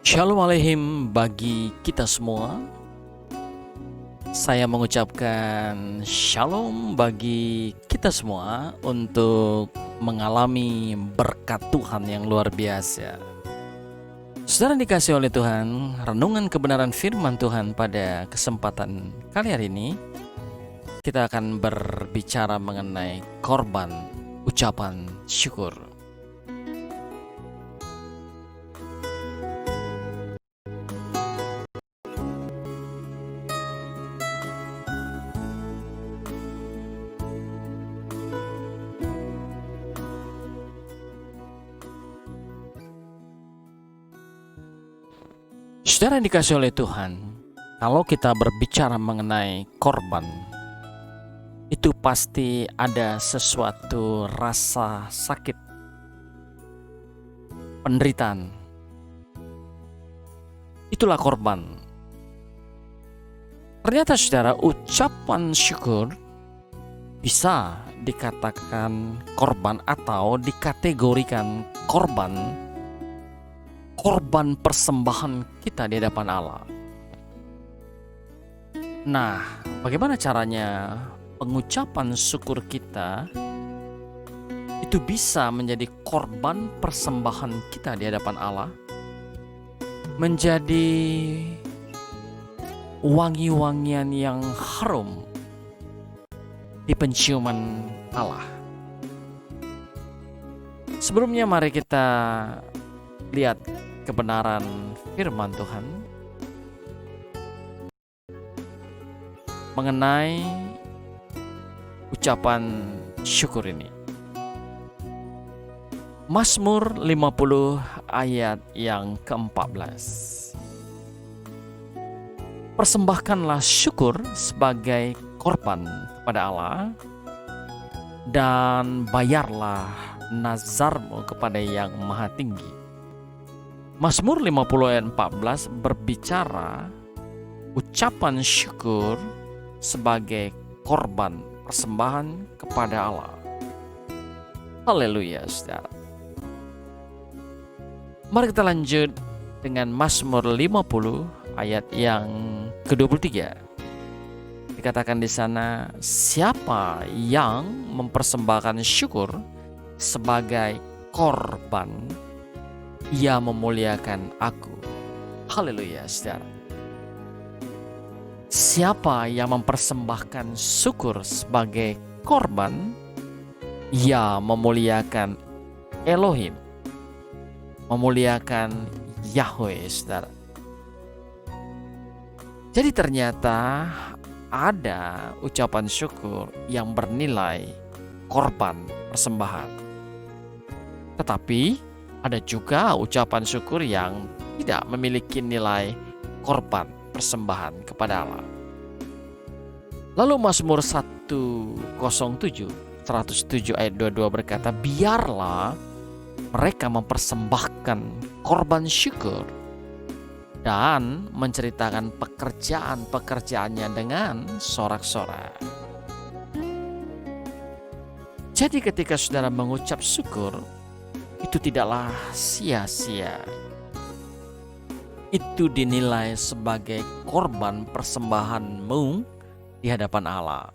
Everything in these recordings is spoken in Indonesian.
Shalom Aleihim bagi kita semua. Saya mengucapkan shalom bagi kita semua untuk mengalami berkat Tuhan yang luar biasa. Saudara dikasih oleh Tuhan, renungan kebenaran firman Tuhan pada kesempatan kali hari ini, kita akan berbicara mengenai korban ucapan syukur. Saudara yang dikasih oleh Tuhan, kalau kita berbicara mengenai korban, itu pasti ada sesuatu rasa sakit, penderitaan. Itulah korban. Ternyata saudara, ucapan syukur bisa dikatakan korban atau dikategorikan korban persembahan kita di hadapan Allah. Nah, bagaimana caranya pengucapan syukur kita itu bisa menjadi korban persembahan kita di hadapan Allah, menjadi wangi-wangian yang harum di penciuman Allah. Sebelumnya mari kita lihat kebenaran firman Tuhan mengenai ucapan syukur ini. Mazmur 50 ayat yang ke-14. Persembahkanlah syukur sebagai korban kepada Allah dan bayarlah nazarmu kepada Yang Maha Tinggi. Mazmur 50 ayat 14 berbicara ucapan syukur sebagai korban persembahan kepada Allah. Haleluya, saudara. Mari kita lanjut dengan Mazmur 50 ayat yang ke-23. Dikatakan di sana, siapa yang mempersembahkan syukur sebagai korban, ia memuliakan aku. Haleluya, saudara. Siapa yang mempersembahkan syukur sebagai korban, ia memuliakan Elohim, memuliakan Yahweh, saudara. Jadi ternyata ada ucapan syukur yang bernilai korban persembahan. Tetapi ada juga ucapan syukur yang tidak memiliki nilai korban persembahan kepada Allah. Lalu Mazmur 107 ayat 22 berkata, biarlah mereka mempersembahkan korban syukur dan menceritakan pekerjaan-pekerjaannya dengan sorak-sorak. Jadi ketika saudara mengucap syukur, itu tidaklah sia-sia. Itu dinilai sebagai korban persembahanmu di hadapan Allah.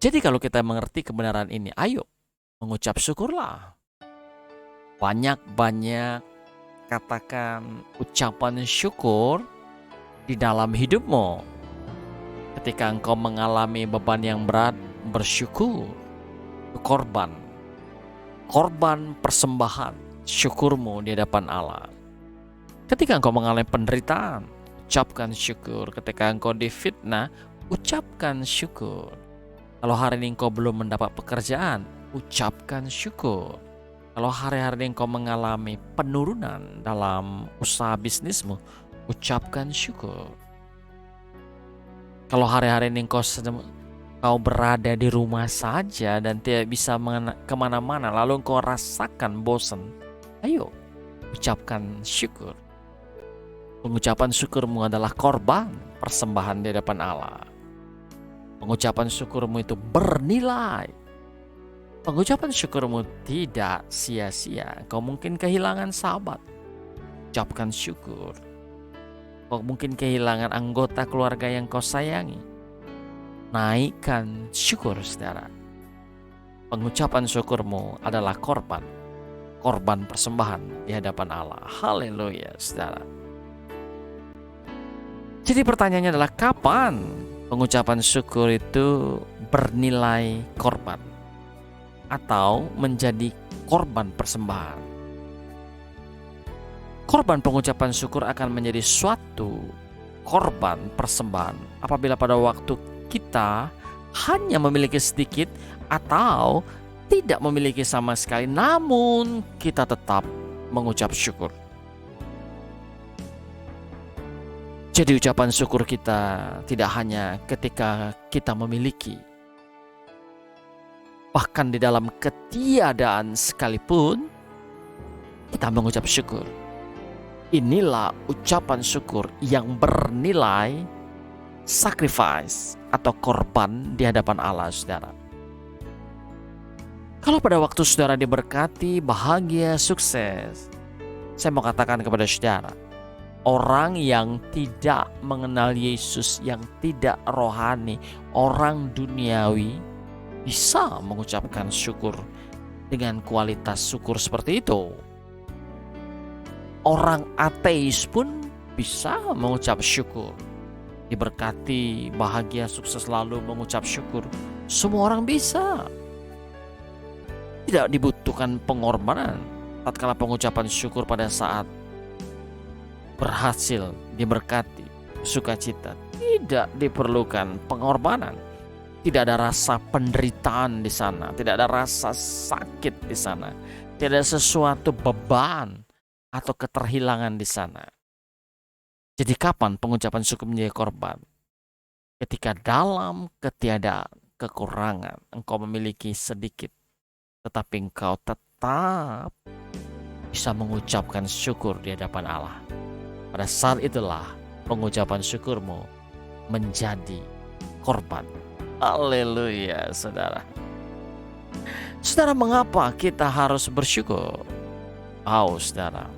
Jadi kalau kita mengerti kebenaran ini, ayo mengucap syukurlah. Banyak-banyak katakan ucapan syukur di dalam hidupmu. Ketika engkau mengalami beban yang berat, bersyukur. Korban persembahan syukurmu di hadapan Allah. Ketika engkau mengalami penderitaan, ucapkan syukur. Ketika engkau difitnah, ucapkan syukur. Kalau hari ini engkau belum mendapat pekerjaan, ucapkan syukur. Kalau hari-hari ini engkau mengalami penurunan dalam usaha bisnismu, ucapkan syukur. Kalau hari-hari ini engkau berada di rumah saja dan tidak bisa kemana-mana, lalu engkau rasakan bosan, ayo ucapkan syukur. Pengucapan syukurmu adalah korban persembahan di hadapan Allah. Pengucapan syukurmu itu bernilai. Pengucapan syukurmu tidak sia-sia. Kau mungkin kehilangan sahabat, ucapkan syukur. Kau mungkin kehilangan anggota keluarga yang kau sayangi. Naikkan syukur, saudara. Pengucapan syukurmu adalah korban persembahan di hadapan Allah. Haleluya, saudara. Jadi pertanyaannya adalah, kapan pengucapan syukur itu bernilai korban atau menjadi korban persembahan? Korban pengucapan syukur akan menjadi suatu korban persembahan apabila pada waktu kita hanya memiliki sedikit atau tidak memiliki sama sekali, namun kita tetap mengucap syukur. Jadi ucapan syukur kita tidak hanya ketika kita memiliki, bahkan di dalam ketiadaan sekalipun kita mengucap syukur. Inilah ucapan syukur yang bernilai sacrifice atau korban di hadapan Allah, saudara. Kalau pada waktu saudara diberkati, bahagia, sukses, saya mau katakan kepada saudara, orang yang tidak mengenal Yesus, yang tidak rohani, orang duniawi, bisa mengucapkan syukur dengan kualitas syukur seperti itu. Orang ateis pun bisa mengucap syukur. Diberkati, bahagia, sukses, lalu mengucap syukur. Semua orang bisa. Tidak dibutuhkan pengorbanan tatkala pengucapan syukur pada saat berhasil, diberkati, sukacita. Tidak diperlukan pengorbanan. Tidak ada rasa penderitaan di sana, tidak ada rasa sakit di sana, tidak ada sesuatu beban atau keterhilangan di sana. Jadi kapan pengucapan syukur menjadi korban? Ketika dalam ketiadaan, kekurangan, engkau memiliki sedikit, tetapi engkau tetap bisa mengucapkan syukur di hadapan Allah. Pada saat itulah pengucapan syukurmu menjadi korban. Haleluya, saudara. Saudara, mengapa kita harus bersyukur? Saudara,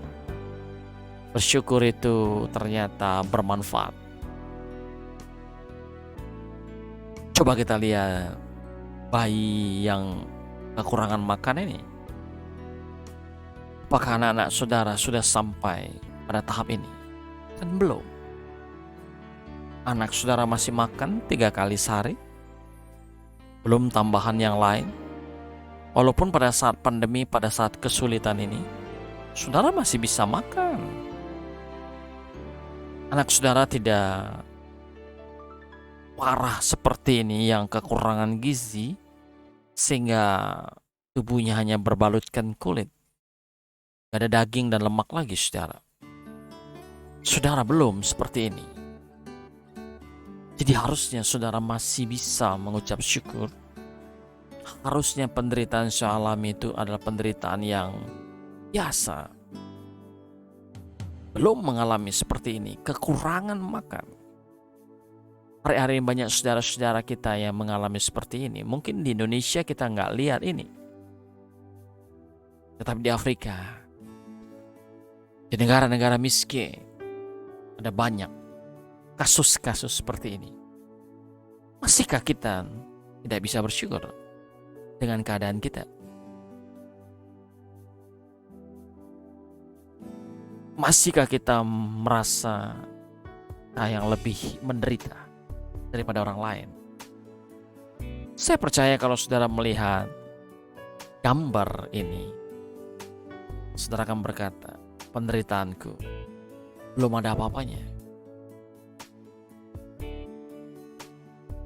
bersyukur itu ternyata bermanfaat. Coba kita lihat bayi yang kekurangan makan ini. Apakah anak-anak saudara sudah sampai pada tahap ini? Kan belum. Anak saudara masih makan 3 kali sehari, belum tambahan yang lain. Walaupun pada saat pandemi, pada saat kesulitan ini, saudara masih bisa makan. Anak saudara tidak parah seperti ini yang kekurangan gizi sehingga tubuhnya hanya berbalutkan kulit. Gak ada daging dan lemak lagi, saudara. Saudara belum seperti ini. Jadi harusnya saudara masih bisa mengucap syukur. Harusnya penderitaan yang alami itu adalah penderitaan yang biasa. Belum mengalami seperti ini, kekurangan makan. Hari-hari banyak saudara-saudara kita yang mengalami seperti ini. Mungkin di Indonesia kita nggak lihat ini, tetapi di Afrika, di negara-negara miskin, ada banyak kasus-kasus seperti ini. Masihkah kita tidak bisa bersyukur dengan keadaan kita? Masihkah kita merasa yang lebih menderita daripada orang lain? Saya percaya kalau saudara melihat gambar ini, saudara akan berkata, penderitaanku belum ada apa-apanya.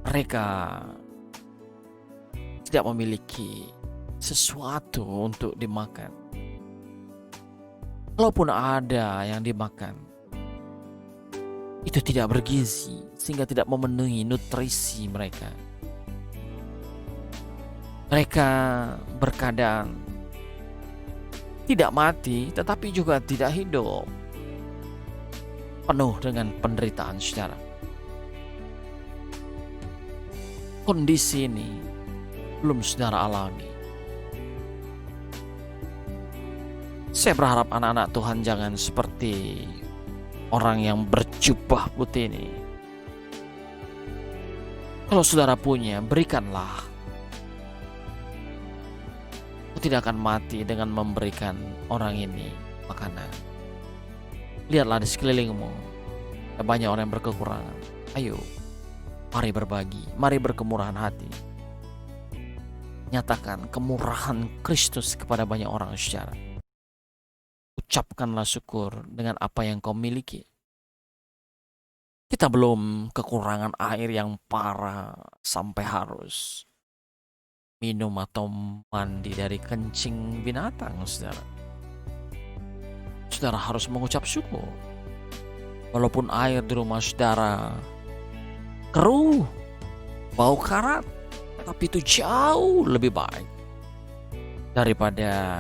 Mereka tidak memiliki sesuatu untuk dimakan. Kalaupun ada yang dimakan, itu tidak bergizi sehingga tidak memenuhi nutrisi mereka. Mereka berkeadaan tidak mati tetapi juga tidak hidup, penuh dengan penderitaan saudara. Kondisi ini belum saudara alami. Saya berharap anak-anak Tuhan jangan seperti seperti orang yang berjubah putih ini. Kalau saudara punya, berikanlah. Kau tidak akan mati dengan memberikan orang ini makanan. Lihatlah di sekelilingmu, ada banyak orang yang berkekurangan. Ayo, mari berbagi, mari berkemurahan hati. Nyatakan kemurahan Kristus kepada banyak orang, saudara. Ucapkanlah syukur dengan apa yang kau miliki. Kita belum kekurangan air yang parah sampai harus minum atau mandi dari kencing binatang, saudara. Saudara harus mengucap syukur. Walaupun air di rumah saudara keruh, bau karat, tapi itu jauh lebih baik daripada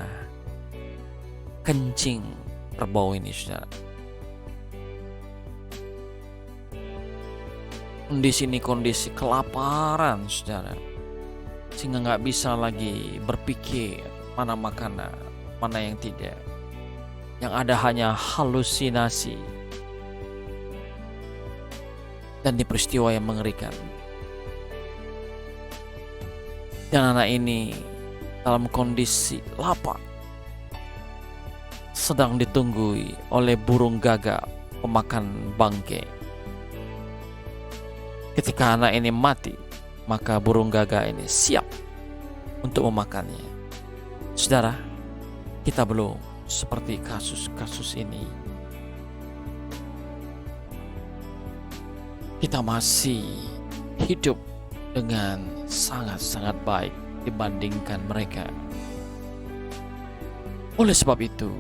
kencing berbau ini, saudara. Kondisi ini kondisi kelaparan, saudara, sehingga nggak bisa lagi berpikir mana makanan, mana yang tidak. Yang ada hanya halusinasi. Dan di peristiwa yang mengerikan, dan anak ini dalam kondisi lapar, sedang ditunggui oleh burung gagak pemakan bangkai. Ketika anak ini mati, maka burung gagak ini siap untuk memakannya. Saudara, kita belum seperti kasus-kasus ini. Kita masih hidup dengan sangat-sangat baik dibandingkan mereka. Oleh sebab itu,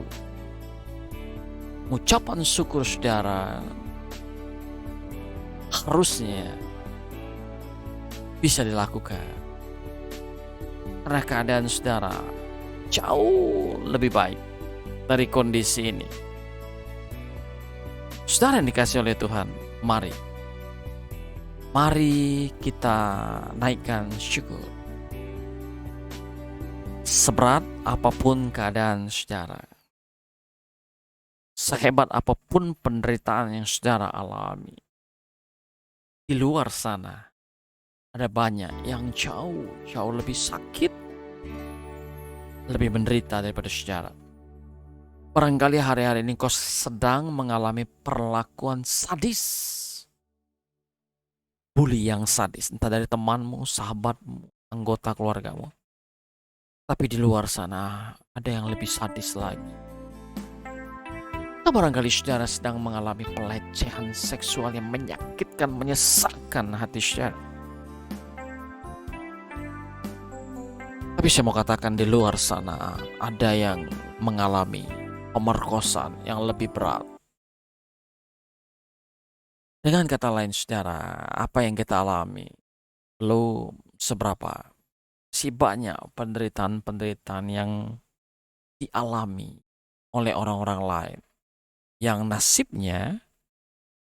ucapan syukur saudara harusnya bisa dilakukan. Karena keadaan saudara jauh lebih baik dari kondisi ini. Saudara yang dikasihi oleh Tuhan, Mari kita naikkan syukur. Seberat apapun keadaan saudara, sehebat apapun penderitaan yang saudara alami, di luar sana ada banyak yang jauh lebih sakit, lebih menderita daripada saudara. Barangkali hari-hari ini kau sedang mengalami perlakuan sadis, bully yang sadis, entah dari temanmu, sahabatmu, anggota keluargamu. Tapi di luar sana ada yang lebih sadis lagi. Atau barangkali saudara sedang mengalami pelecehan seksual yang menyakitkan, menyesakkan hati saudara. Tapi saya mau katakan di luar sana ada yang mengalami pemerkosaan yang lebih berat. Dengan kata lain saudara, apa yang kita alami belum seberapa si banyak penderitaan-penderitaan yang dialami oleh orang-orang lain yang nasibnya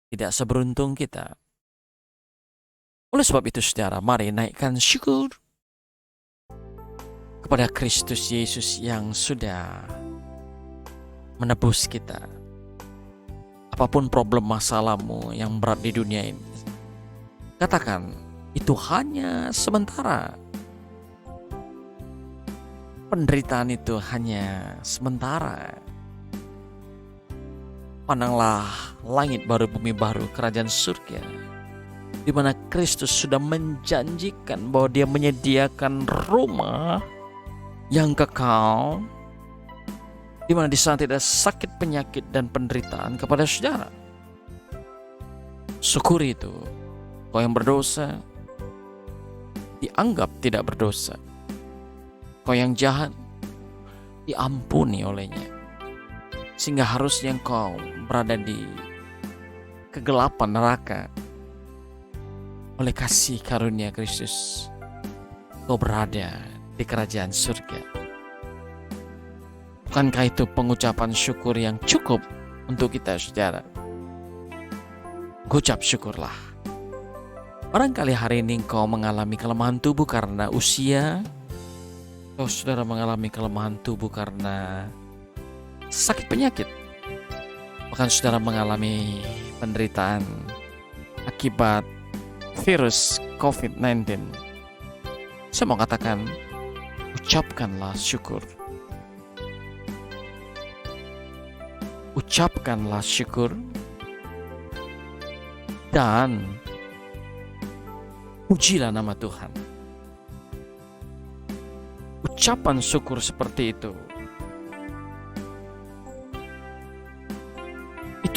tidak seberuntung kita. Oleh sebab itu saudara, mari naikkan syukur kepada Kristus Yesus yang sudah menebus kita. Apapun problem masalahmu yang berat di dunia ini, katakan itu hanya sementara. Penderitaan itu hanya sementara. Pandanglah langit baru, bumi baru, kerajaan surga, di mana Kristus sudah menjanjikan bahwa Dia menyediakan rumah yang kekal, di mana di sana tidak sakit, penyakit, dan penderitaan kepada saudara. Syukuri itu. Kau yang berdosa dianggap tidak berdosa. Kau yang jahat diampuni olehnya. Sehingga harusnya kau berada di kegelapan neraka, oleh kasih karunia Kristus kau berada di kerajaan surga. Bukankah itu pengucapan syukur yang cukup untuk kita saudara? Ucap syukurlah. Barangkali hari ini kau mengalami kelemahan tubuh karena usia, kau saudara mengalami kelemahan tubuh karena sakit penyakit. bahkan saudara mengalami penderitaan akibat virus COVID-19, saya mau katakan, ucapkanlah syukur. Ucapkanlah syukur dan pujilah nama Tuhan. Ucapan syukur seperti itu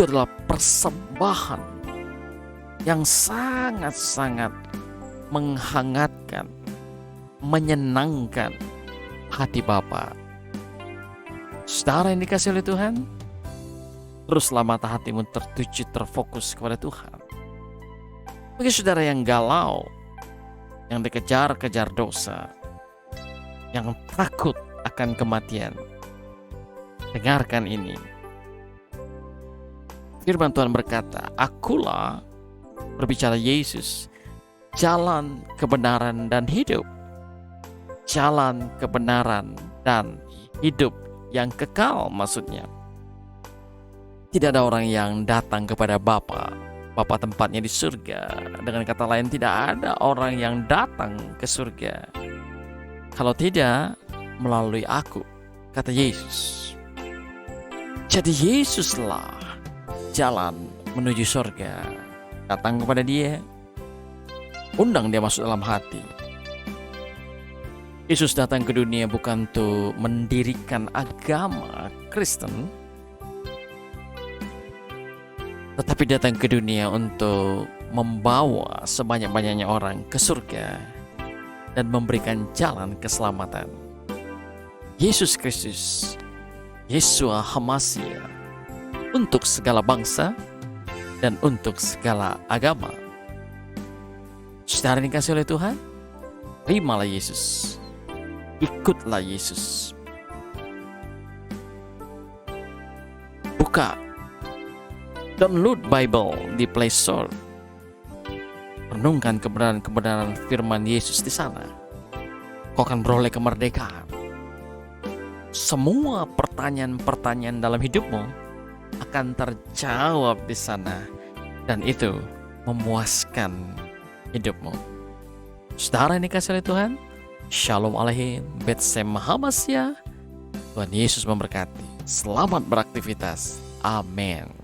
adalah persembahan yang sangat-sangat menghangatkan, menyenangkan hati Bapa. Saudara yang dikasihi oleh Tuhan, teruslah mata hatimu tertuju, terfokus kepada Tuhan. Bagi saudara yang galau, yang dikejar-kejar dosa, yang takut akan kematian, dengarkan ini. Firman Tuhan berkata, "Akulah," berbicara Yesus, "jalan, kebenaran, dan hidup." Jalan, kebenaran, dan hidup yang kekal maksudnya. Tidak ada orang yang datang kepada Bapa tempatnya di surga. Dengan kata lain, tidak ada orang yang datang ke surga kalau tidak melalui aku, kata Yesus. Jadi Yesuslah jalan menuju surga. Datang kepada Dia, undang Dia masuk dalam hati. Yesus datang ke dunia bukan untuk mendirikan agama Kristen, tetapi datang ke dunia untuk membawa sebanyak-banyaknya orang ke surga dan memberikan jalan keselamatan. Yesus Kristus, Yeshua HaMashiach, untuk segala bangsa dan untuk segala agama. Saudara yang dikasihi oleh Tuhan, terimalah Yesus, ikutlah Yesus. Buka, download Bible di Play Store. Renungkan kebenaran-kebenaran firman Yesus di sana. Kau akan beroleh kemerdekaan. Semua pertanyaan-pertanyaan dalam hidupmu akan terjawab di sana, dan itu memuaskan hidupmu. Saudara yang dikasihi oleh Tuhan, Shalom Aleichem, Betsem Hamasya. Tuhan Yesus memberkati. Selamat beraktivitas. Amin.